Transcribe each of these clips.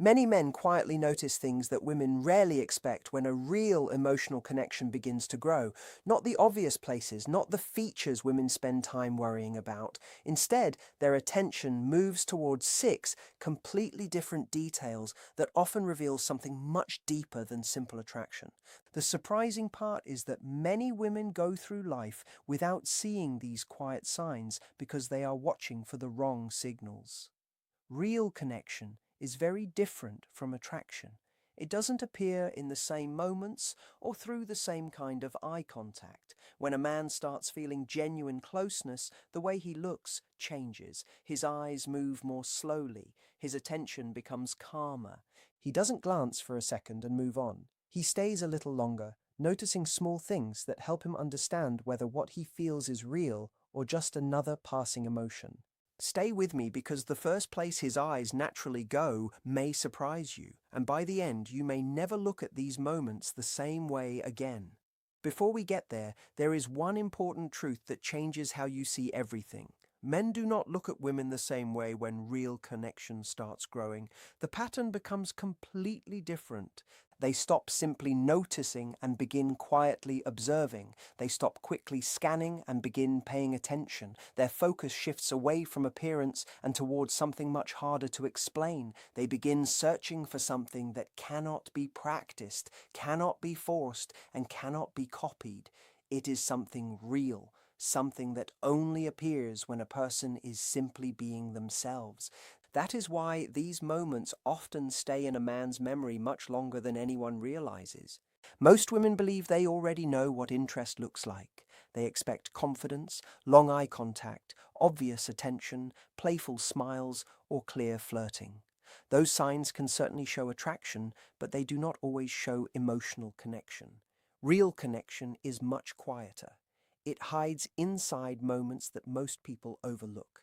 Many men quietly notice things that women rarely expect when a real emotional connection begins to grow. Not the obvious places, not the features women spend time worrying about. Instead, their attention moves towards six completely different details that often reveal something much deeper than simple attraction. The surprising part is that many women go through life without seeing these quiet signs because they are watching for the wrong signals. Real connection is very different from attraction. It doesn't appear in the same moments or through the same kind of eye contact. When a man starts feeling genuine closeness, the way he looks changes. His eyes move more slowly. His attention becomes calmer. He doesn't glance for a second and move on. He stays a little longer, noticing small things that help him understand whether what he feels is real or just another passing emotion. Stay with me because the first place his eyes naturally go may surprise you, and by the end you may never look at these moments the same way again. Before we get there, there is one important truth that changes how you see everything. Men do not look at women the same way when real connection starts growing. The pattern becomes completely different. They stop simply noticing and begin quietly observing. They stop quickly scanning and begin paying attention. Their focus shifts away from appearance and towards something much harder to explain. They begin searching for something that cannot be practiced, cannot be forced, and cannot be copied. It is something real, something that only appears when a person is simply being themselves. That is why these moments often stay in a man's memory much longer than anyone realizes. Most women believe they already know what interest looks like. They expect confidence, long eye contact, obvious attention, playful smiles, or clear flirting. Those signs can certainly show attraction, but they do not always show emotional connection. Real connection is much quieter. It hides inside moments that most people overlook.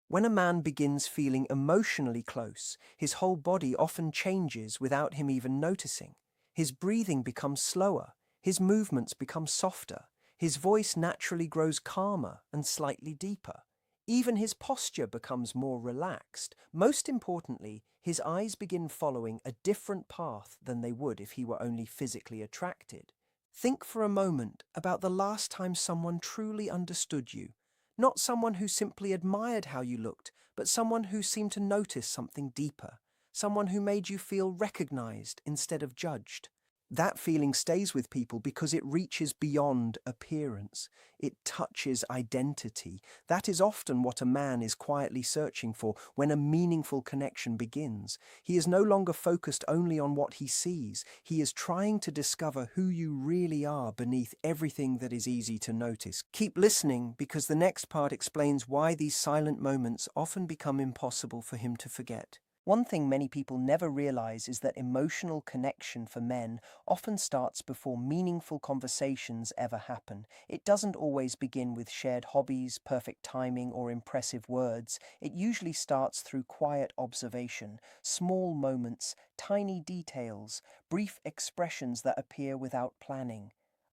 When a man begins feeling emotionally close, his whole body often changes without him even noticing. His breathing becomes slower, his movements become softer, his voice naturally grows calmer and slightly deeper. Even his posture becomes more relaxed. Most importantly, his eyes begin following a different path than they would if he were only physically attracted. Think for a moment about the last time someone truly understood you. Not someone who simply admired how you looked, but someone who seemed to notice something deeper. Someone who made you feel recognized instead of judged. That feeling stays with people because it reaches beyond appearance. It touches identity. That is often what a man is quietly searching for when a meaningful connection begins. He is no longer focused only on what he sees. He is trying to discover who you really are beneath everything that is easy to notice. Keep listening because the next part explains why these silent moments often become impossible for him to forget. One thing many people never realize is that emotional connection for men often starts before meaningful conversations ever happen. It doesn't always begin with shared hobbies, perfect timing, or impressive words. It usually starts through quiet observation, small moments, tiny details, brief expressions that appear without planning.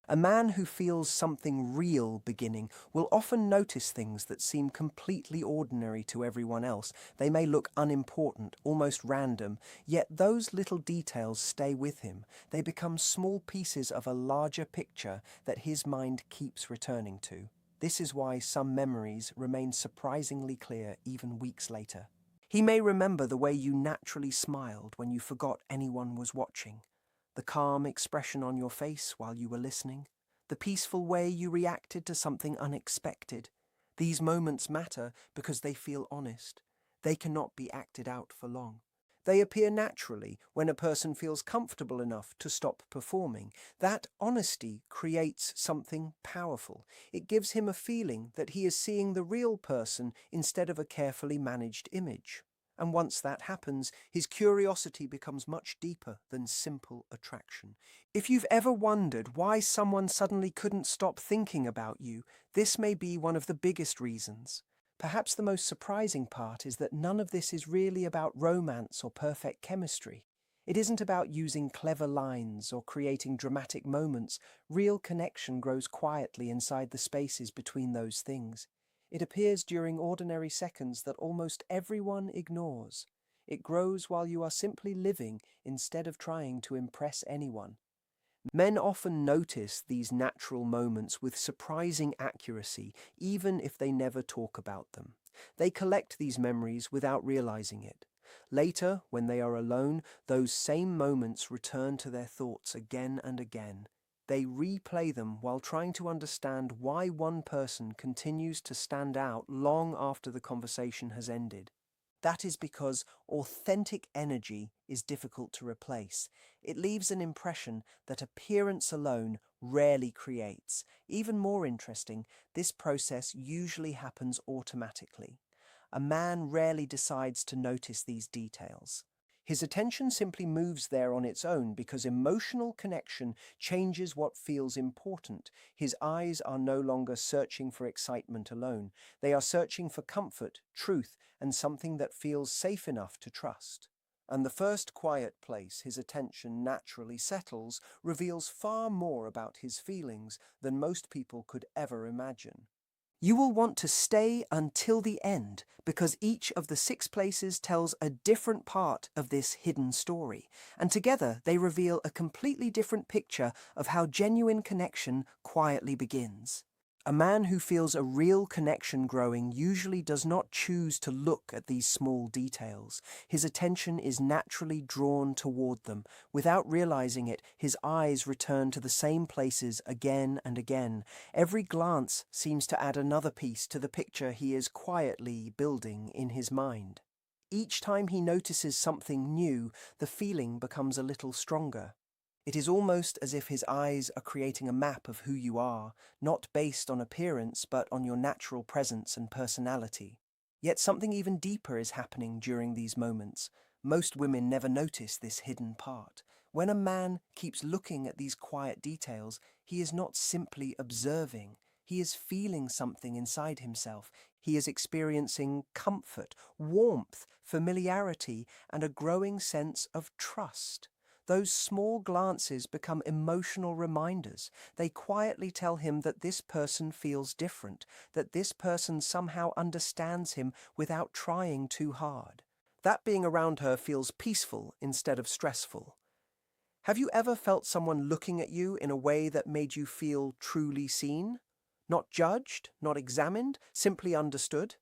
A man who feels something real beginning will often notice things that seem completely ordinary to everyone else. They may look unimportant, almost random, yet those little details stay with him. They become small pieces of a larger picture that his mind keeps returning to. This is why some memories remain surprisingly clear even weeks later. He may remember the way you naturally smiled when you forgot anyone was watching, the calm expression on your face while you were listening, the peaceful way you reacted to something unexpected. These moments matter because they feel honest. They cannot be acted out for long. They appear naturally when a person feels comfortable enough to stop performing. That honesty creates something powerful. It gives him a feeling that he is seeing the real person instead of a carefully managed image. And once that happens, his curiosity becomes much deeper than simple attraction. If you've ever wondered why someone suddenly couldn't stop thinking about you, this may be one of the biggest reasons. Perhaps the most surprising part is that none of this is really about romance or perfect chemistry. It isn't about using clever lines or creating dramatic moments. Real connection grows quietly inside the spaces between those things. It appears during ordinary seconds that almost everyone ignores. It grows while you are simply living instead of trying to impress anyone. Men often notice these natural moments with surprising accuracy, even if they never talk about them. They collect these memories without realizing it. Later, when they are alone, those same moments return to their thoughts again and again. They replay them while trying to understand why one person continues to stand out long after the conversation has ended. That is because authentic energy is difficult to replace. It leaves an impression that appearance alone rarely creates. Even more interesting, this process usually happens automatically. A man rarely decides to notice these details. His attention simply moves there on its own because emotional connection changes what feels important. His eyes are no longer searching for excitement alone. They are searching for comfort, truth, and something that feels safe enough to trust. And the first quiet place his attention naturally settles reveals far more about his feelings than most people could ever imagine. You will want to stay until the end because each of the 6 places tells a different part of this hidden story, and together they reveal a completely different picture of how genuine connection quietly begins. A man who feels a real connection growing usually does not choose to look at these small details. His attention is naturally drawn toward them. Without realizing it, his eyes return to the same places again and again. Every glance seems to add another piece to the picture he is quietly building in his mind. Each time he notices something new, the feeling becomes a little stronger. It is almost as if his eyes are creating a map of who you are, not based on appearance but on your natural presence and personality. Yet something even deeper is happening during these moments. Most women never notice this hidden part. When a man keeps looking at these quiet details, he is not simply observing. He is feeling something inside himself. He is experiencing comfort, warmth, familiarity, and a growing sense of trust. Those small glances become emotional reminders. They quietly tell him that this person feels different, that this person somehow understands him without trying too hard. That being around her feels peaceful instead of stressful. Have you ever felt someone looking at you in a way that made you feel truly seen? Not judged, not examined, simply understood?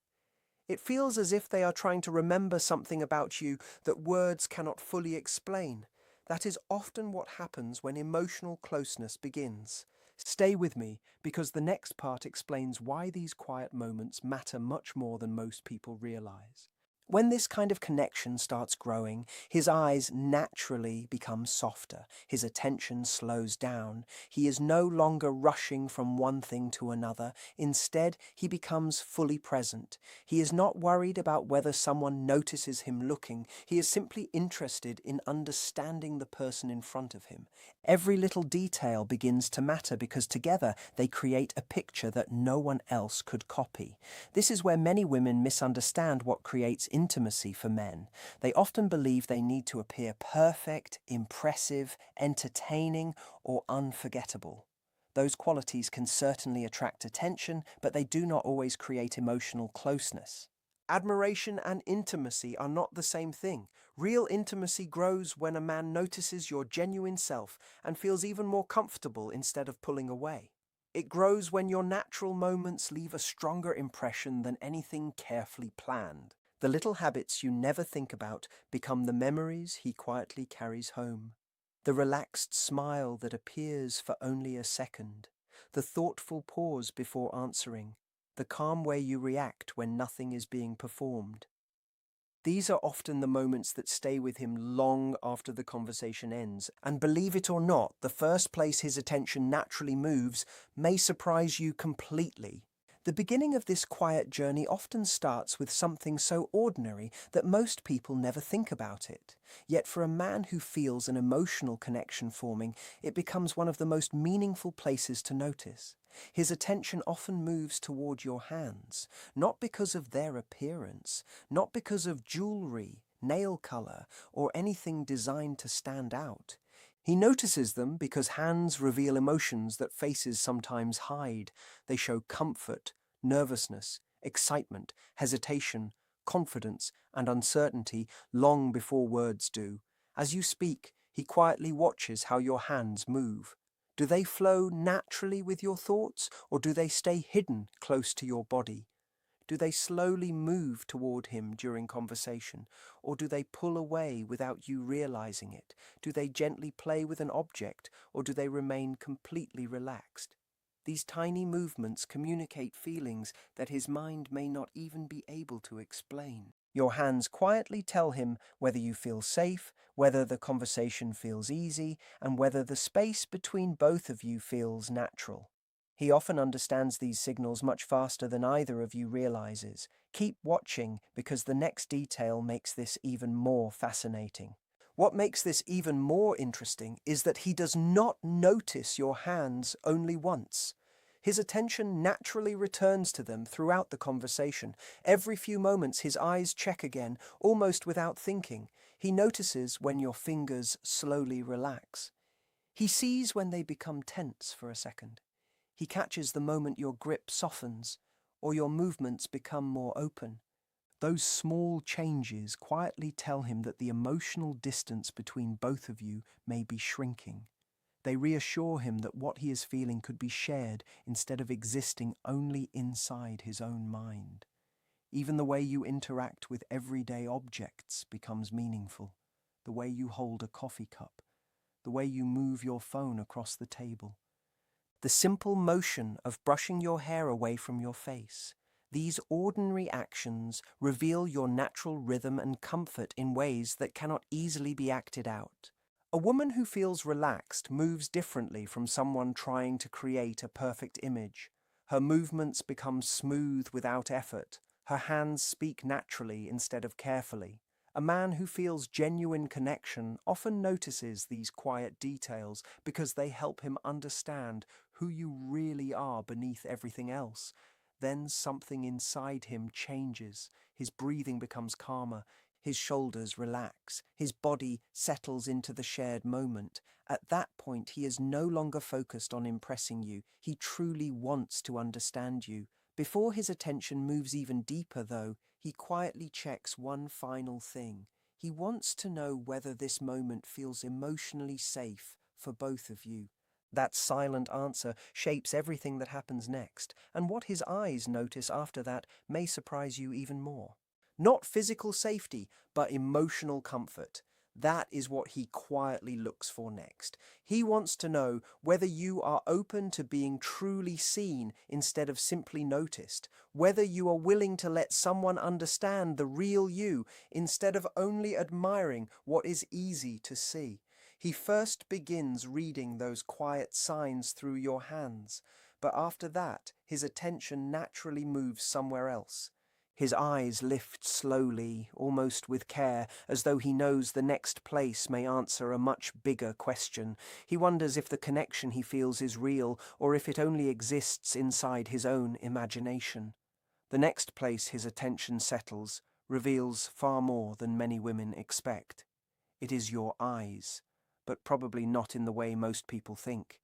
It feels as if they are trying to remember something about you that words cannot fully explain. That is often what happens when emotional closeness begins. Stay with me, because the next part explains why these quiet moments matter much more than most people realize. When this kind of connection starts growing, his eyes naturally become softer, his attention slows down, he is no longer rushing from one thing to another. Instead, he becomes fully present. He is not worried about whether someone notices him looking, he is simply interested in understanding the person in front of him. Every little detail begins to matter because together they create a picture that no one else could copy. This is where many women misunderstand what creates intimacy for men. They often believe they need to appear perfect, impressive, entertaining, or unforgettable. Those qualities can certainly attract attention, but they do not always create emotional closeness. Admiration and intimacy are not the same thing. Real intimacy grows when a man notices your genuine self and feels even more comfortable instead of pulling away. It grows when your natural moments leave a stronger impression than anything carefully planned. The little habits you never think about become the memories he quietly carries home. The relaxed smile that appears for only a second. The thoughtful pause before answering. The calm way you react when nothing is being performed. These are often the moments that stay with him long after the conversation ends, and believe it or not, the first place his attention naturally moves may surprise you completely. The beginning of this quiet journey often starts with something so ordinary that most people never think about it. Yet for a man who feels an emotional connection forming, it becomes one of the most meaningful places to notice. His attention often moves toward your hands, not because of their appearance, not because of jewelry, nail color, or anything designed to stand out. He notices them because hands reveal emotions that faces sometimes hide. They show comfort, nervousness, excitement, hesitation, confidence and uncertainty long before words do. As you speak, he quietly watches how your hands move. Do they flow naturally with your thoughts, or do they stay hidden close to your body? Do they slowly move toward him during conversation, or do they pull away without you realizing it? Do they gently play with an object, or do they remain completely relaxed? These tiny movements communicate feelings that his mind may not even be able to explain. Your hands quietly tell him whether you feel safe, whether the conversation feels easy, and whether the space between both of you feels natural. He often understands these signals much faster than either of you realizes. Keep watching, because the next detail makes this even more fascinating. What makes this even more interesting is that he does not notice your hands only once. His attention naturally returns to them throughout the conversation. Every few moments his eyes check again, almost without thinking. He notices when your fingers slowly relax. He sees when they become tense for a second. He catches the moment your grip softens, or your movements become more open. Those small changes quietly tell him that the emotional distance between both of you may be shrinking. They reassure him that what he is feeling could be shared instead of existing only inside his own mind. Even the way you interact with everyday objects becomes meaningful. The way you hold a coffee cup, the way you move your phone across the table. The simple motion of brushing your hair away from your face. These ordinary actions reveal your natural rhythm and comfort in ways that cannot easily be acted out. A woman who feels relaxed moves differently from someone trying to create a perfect image. Her movements become smooth without effort. Her hands speak naturally instead of carefully. A man who feels genuine connection often notices these quiet details because they help him understand who you really are beneath everything else. Then something inside him changes. His breathing becomes calmer. His shoulders relax. His body settles into the shared moment. At that point, he is no longer focused on impressing you. He truly wants to understand you. Before his attention moves even deeper, though, he quietly checks one final thing. He wants to know whether this moment feels emotionally safe for both of you. That silent answer shapes everything that happens next, and what his eyes notice after that may surprise you even more. Not physical safety, but emotional comfort. That is what he quietly looks for next. He wants to know whether you are open to being truly seen instead of simply noticed, whether you are willing to let someone understand the real you instead of only admiring what is easy to see. He first begins reading those quiet signs through your hands, but after that, his attention naturally moves somewhere else. His eyes lift slowly, almost with care, as though he knows the next place may answer a much bigger question. He wonders if the connection he feels is real, or if it only exists inside his own imagination. The next place his attention settles reveals far more than many women expect. It is your eyes, but probably not in the way most people think.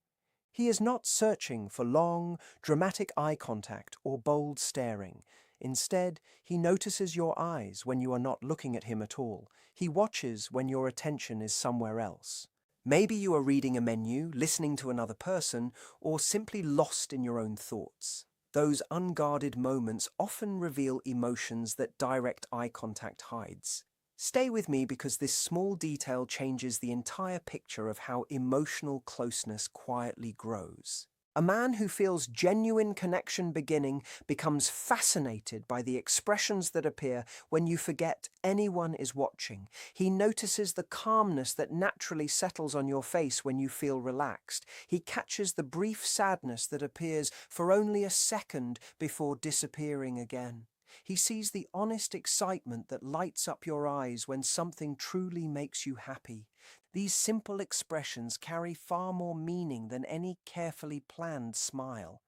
He is not searching for long, dramatic eye contact or bold staring. Instead, he notices your eyes when you are not looking at him at all. He watches when your attention is somewhere else. Maybe you are reading a menu, listening to another person, or simply lost in your own thoughts. Those unguarded moments often reveal emotions that direct eye contact hides. Stay with me, because this small detail changes the entire picture of how emotional closeness quietly grows. A man who feels genuine connection beginning becomes fascinated by the expressions that appear when you forget anyone is watching. He notices the calmness that naturally settles on your face when you feel relaxed. He catches the brief sadness that appears for only a second before disappearing again. He sees the honest excitement that lights up your eyes when something truly makes you happy. These simple expressions carry far more meaning than any carefully planned smile.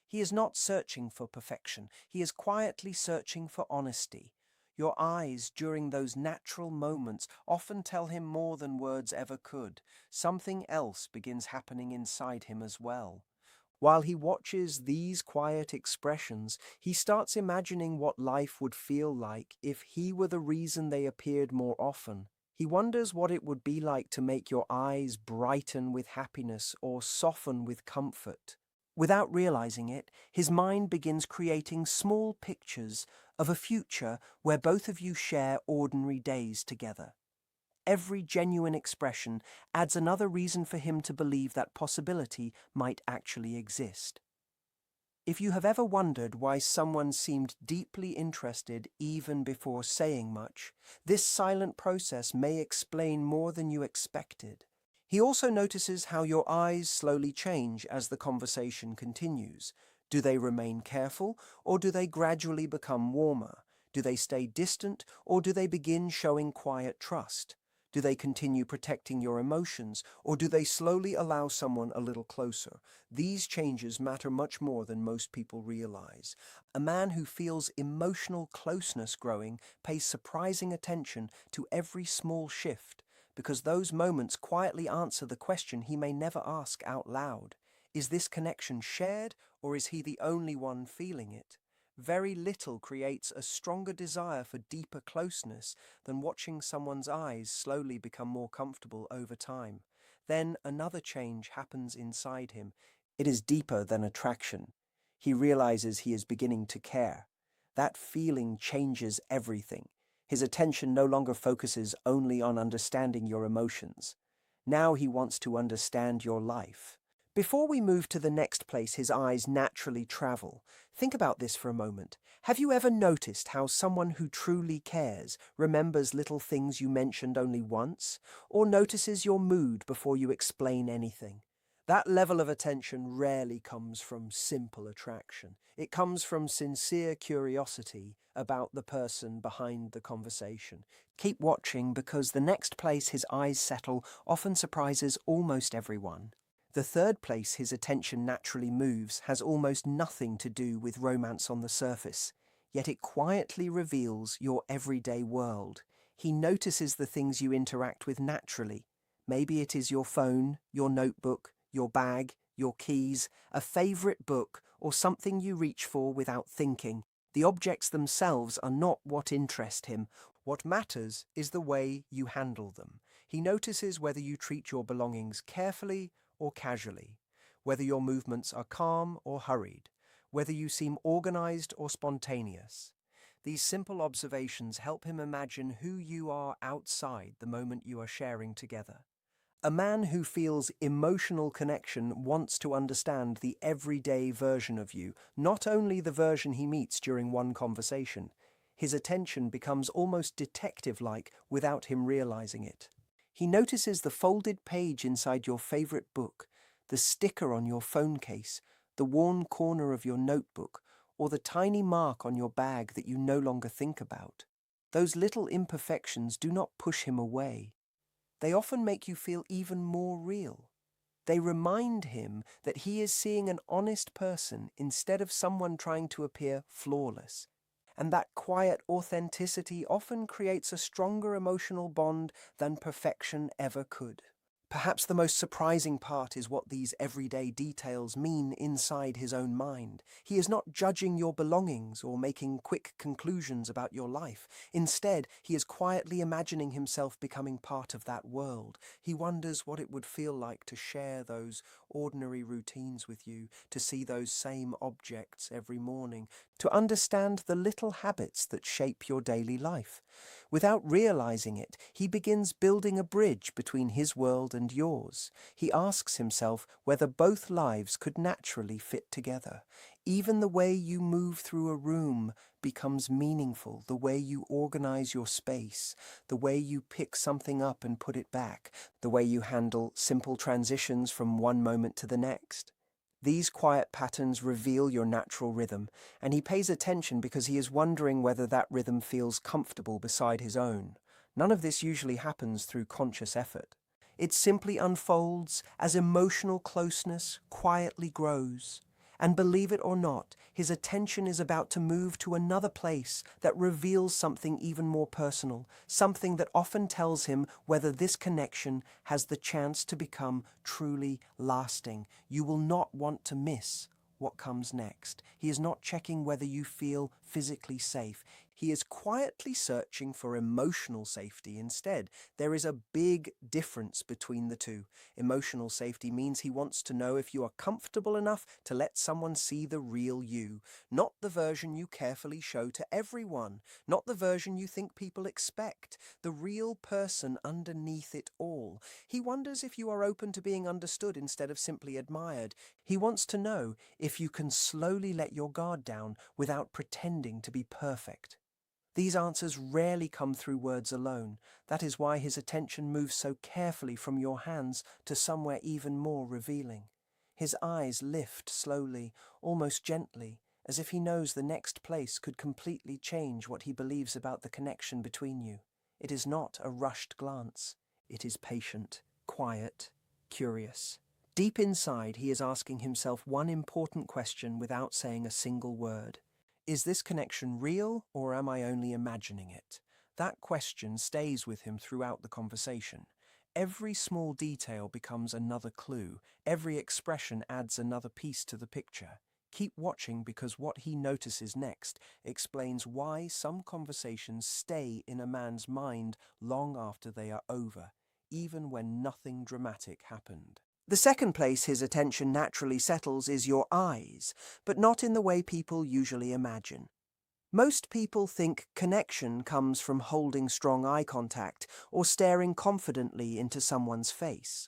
He is not searching for perfection. He is quietly searching for honesty. Your eyes during those natural moments often tell him more than words ever could. Something else begins happening inside him as well. While he watches these quiet expressions, he starts imagining what life would feel like if he were the reason they appeared more often. He wonders what it would be like to make your eyes brighten with happiness or soften with comfort. Without realizing it, his mind begins creating small pictures of a future where both of you share ordinary days together. Every genuine expression adds another reason for him to believe that possibility might actually exist. If you have ever wondered why someone seemed deeply interested even before saying much, this silent process may explain more than you expected. He also notices how your eyes slowly change as the conversation continues. Do they remain careful, or do they gradually become warmer? Do they stay distant, or do they begin showing quiet trust? Do they continue protecting your emotions, or do they slowly allow someone a little closer? These changes matter much more than most people realize. A man who feels emotional closeness growing pays surprising attention to every small shift, because those moments quietly answer the question he may never ask out loud. Is this connection shared, or is he the only one feeling it? Very little creates a stronger desire for deeper closeness than watching someone's eyes slowly become more comfortable over time. Then another change happens inside him. It is deeper than attraction. He realizes he is beginning to care. That feeling changes everything. His attention no longer focuses only on understanding your emotions. Now he wants to understand your life. Before we move to the next place his eyes naturally travel, think about this for a moment. Have you ever noticed how someone who truly cares remembers little things you mentioned only once, or notices your mood before you explain anything? That level of attention rarely comes from simple attraction. It comes from sincere curiosity about the person behind the conversation. Keep watching, because the next place his eyes settle often surprises almost everyone. The third place his attention naturally moves has almost nothing to do with romance on the surface, yet it quietly reveals your everyday world. He notices the things you interact with naturally. Maybe it is your phone, your notebook, your bag, your keys, a favorite book, or something you reach for without thinking. The objects themselves are not what interest him. What matters is the way you handle them. He notices whether you treat your belongings carefully or casually, whether your movements are calm or hurried, whether you seem organized or spontaneous. These simple observations help him imagine who you are outside the moment you are sharing together. A man who feels emotional connection wants to understand the everyday version of you, not only the version he meets during one conversation. His attention becomes almost detective-like without him realizing it. He notices the folded page inside your favorite book, the sticker on your phone case, the worn corner of your notebook, or the tiny mark on your bag that you no longer think about. Those little imperfections do not push him away. They often make you feel even more real. They remind him that he is seeing an honest person instead of someone trying to appear flawless. And that quiet authenticity often creates a stronger emotional bond than perfection ever could. Perhaps the most surprising part is what these everyday details mean inside his own mind. He is not judging your belongings or making quick conclusions about your life. Instead, he is quietly imagining himself becoming part of that world. He wonders what it would feel like to share those ordinary routines with you, to see those same objects every morning, to understand the little habits that shape your daily life. Without realizing it, he begins building a bridge between his world and yours. He asks himself whether both lives could naturally fit together. Even the way you move through a room becomes meaningful, the way you organize your space, the way you pick something up and put it back, the way you handle simple transitions from one moment to the next. These quiet patterns reveal your natural rhythm, and he pays attention because he is wondering whether that rhythm feels comfortable beside his own. None of this usually happens through conscious effort. It simply unfolds as emotional closeness quietly grows. And believe it or not, his attention is about to move to another place that reveals something even more personal, something that often tells him whether this connection has the chance to become truly lasting. You will not want to miss what comes next. He is not checking whether you feel physically safe. He is quietly searching for emotional safety instead. There is a big difference between the two. Emotional safety means he wants to know if you are comfortable enough to let someone see the real you, not the version you carefully show to everyone, not the version you think people expect, the real person underneath it all. He wonders if you are open to being understood instead of simply admired. He wants to know if you can slowly let your guard down without pretending to be perfect. These answers rarely come through words alone. That is why his attention moves so carefully from your hands to somewhere even more revealing. His eyes lift slowly, almost gently, as if he knows the next place could completely change what he believes about the connection between you. It is not a rushed glance. It is patient, quiet, curious. Deep inside, he is asking himself one important question without saying a single word. Is this connection real, or am I only imagining it? That question stays with him throughout the conversation. Every small detail becomes another clue. Every expression adds another piece to the picture. Keep watching, because what he notices next explains why some conversations stay in a man's mind long after they are over, even when nothing dramatic happened. The second place his attention naturally settles is your eyes, but not in the way people usually imagine. Most people think connection comes from holding strong eye contact or staring confidently into someone's face.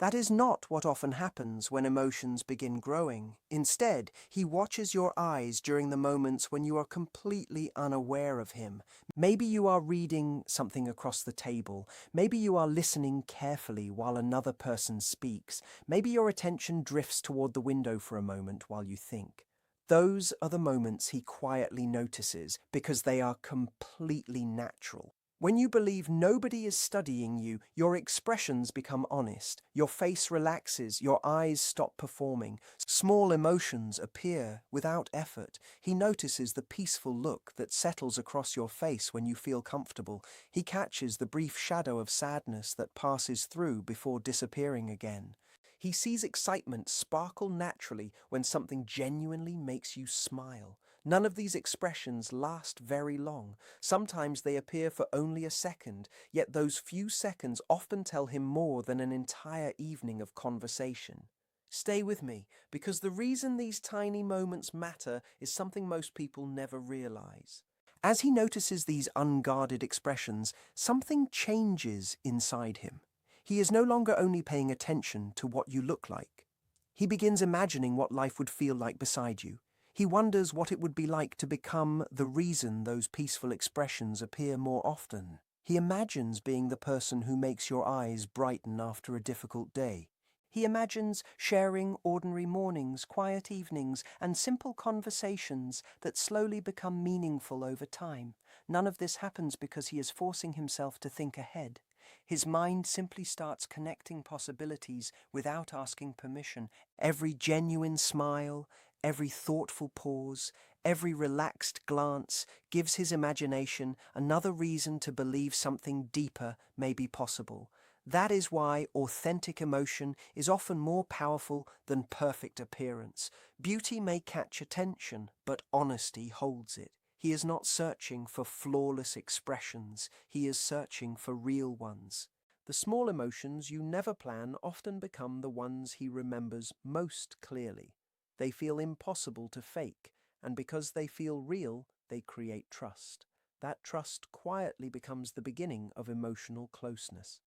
That is not what often happens when emotions begin growing. Instead, he watches your eyes during the moments when you are completely unaware of him. Maybe you are reading something across the table. Maybe you are listening carefully while another person speaks. Maybe your attention drifts toward the window for a moment while you think. Those are the moments he quietly notices because they are completely natural. When you believe nobody is studying you, your expressions become honest, your face relaxes, your eyes stop performing, small emotions appear without effort. He notices the peaceful look that settles across your face when you feel comfortable. He catches the brief shadow of sadness that passes through before disappearing again. He sees excitement sparkle naturally when something genuinely makes you smile. None of these expressions last very long. Sometimes they appear for only a second, yet those few seconds often tell him more than an entire evening of conversation. Stay with me, because the reason these tiny moments matter is something most people never realize. As he notices these unguarded expressions, something changes inside him. He is no longer only paying attention to what you look like. He begins imagining what life would feel like beside you. He wonders what it would be like to become the reason those peaceful expressions appear more often. He imagines being the person who makes your eyes brighten after a difficult day. He imagines sharing ordinary mornings, quiet evenings, and simple conversations that slowly become meaningful over time. None of this happens because he is forcing himself to think ahead. His mind simply starts connecting possibilities without asking permission. Every genuine smile, every thoughtful pause, every relaxed glance gives his imagination another reason to believe something deeper may be possible. That is why authentic emotion is often more powerful than perfect appearance. Beauty may catch attention, but honesty holds it. He is not searching for flawless expressions. He is searching for real ones. The small emotions you never plan often become the ones he remembers most clearly. They feel impossible to fake, and because they feel real, they create trust. That trust quietly becomes the beginning of emotional closeness.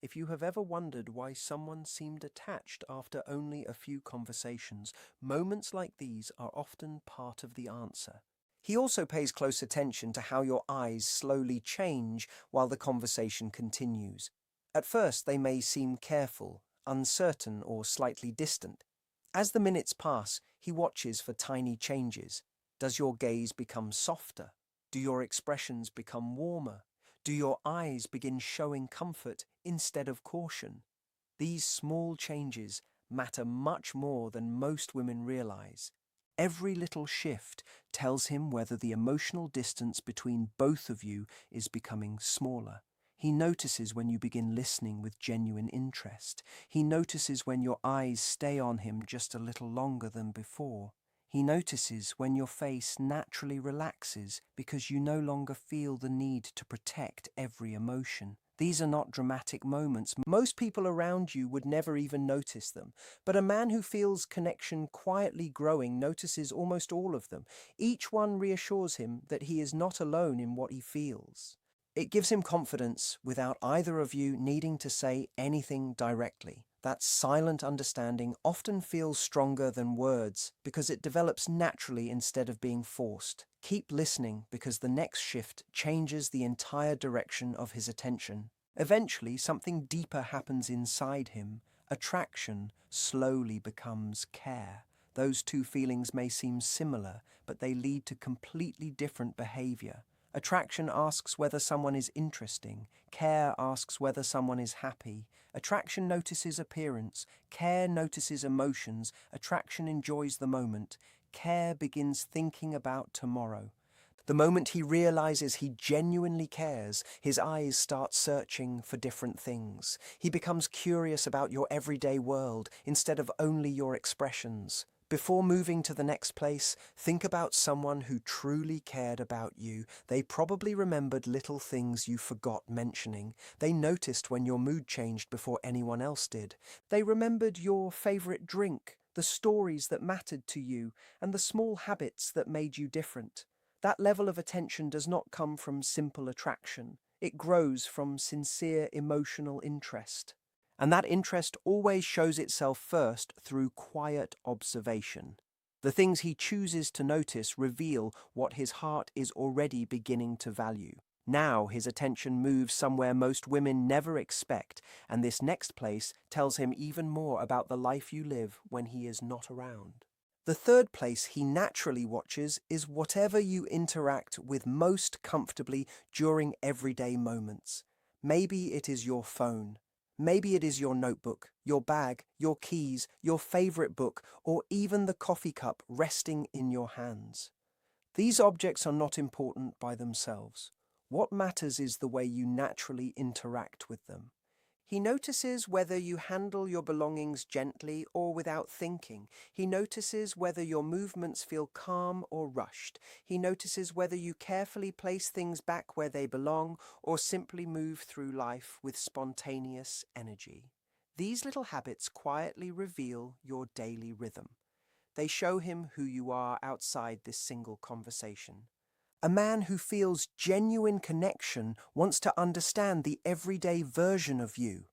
If you have ever wondered why someone seemed attached after only a few conversations, moments like these are often part of the answer. He also pays close attention to how your eyes slowly change while the conversation continues. At first, they may seem careful, uncertain, or slightly distant. As the minutes pass, he watches for tiny changes. Does your gaze become softer? Do your expressions become warmer? Do your eyes begin showing comfort instead of caution? These small changes matter much more than most women realize. Every little shift tells him whether the emotional distance between both of you is becoming smaller. He notices when you begin listening with genuine interest. He notices when your eyes stay on him just a little longer than before. He notices when your face naturally relaxes because you no longer feel the need to protect every emotion. These are not dramatic moments. Most people around you would never even notice them. But a man who feels connection quietly growing notices almost all of them. Each one reassures him that he is not alone in what he feels. It gives him confidence without either of you needing to say anything directly. That silent understanding often feels stronger than words because it develops naturally instead of being forced. Keep listening because the next shift changes the entire direction of his attention. Eventually, something deeper happens inside him. Attraction slowly becomes care. Those two feelings may seem similar, but they lead to completely different behavior. Attraction asks whether someone is interesting. Care asks whether someone is happy. Attraction notices appearance. Care notices emotions. Attraction enjoys the moment. Care begins thinking about tomorrow. The moment he realizes he genuinely cares, his eyes start searching for different things. He becomes curious about your everyday world instead of only your expressions. Before moving to the next place, think about someone who truly cared about you. They probably remembered little things you forgot mentioning. They noticed when your mood changed before anyone else did. They remembered your favorite drink, the stories that mattered to you, and the small habits that made you different. That level of attention does not come from simple attraction. It grows from sincere emotional interest. And that interest always shows itself first through quiet observation. The things he chooses to notice reveal what his heart is already beginning to value. Now his attention moves somewhere most women never expect, and this next place tells him even more about the life you live when he is not around. The third place he naturally watches is whatever you interact with most comfortably during everyday moments. Maybe it is your phone. Maybe it is your notebook, your bag, your keys, your favorite book, or even the coffee cup resting in your hands. These objects are not important by themselves. What matters is the way you naturally interact with them. He notices whether you handle your belongings gently or without thinking. He notices whether your movements feel calm or rushed. He notices whether you carefully place things back where they belong or simply move through life with spontaneous energy. These little habits quietly reveal your daily rhythm. They show him who you are outside this single conversation. A man who feels genuine connection wants to understand the everyday version of you.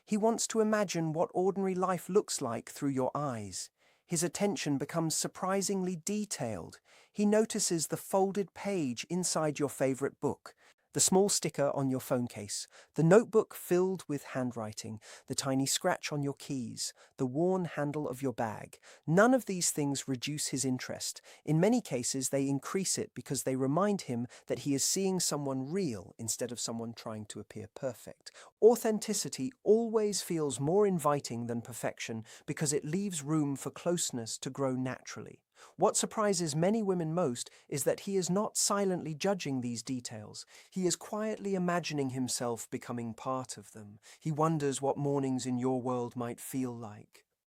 He wants to imagine what ordinary life looks like through your eyes. His attention becomes surprisingly detailed. He notices the folded page inside your favorite book, the small sticker on your phone case, the notebook filled with handwriting, the tiny scratch on your keys, the worn handle of your bag. None of these things reduce his interest. In many cases, they increase it because they remind him that he is seeing someone real instead of someone trying to appear perfect. Authenticity always feels more inviting than perfection because it leaves room for closeness to grow naturally. What surprises many women most is that he is not silently judging these details. He is quietly imagining himself becoming part of them. He wonders what mornings in your world might feel like.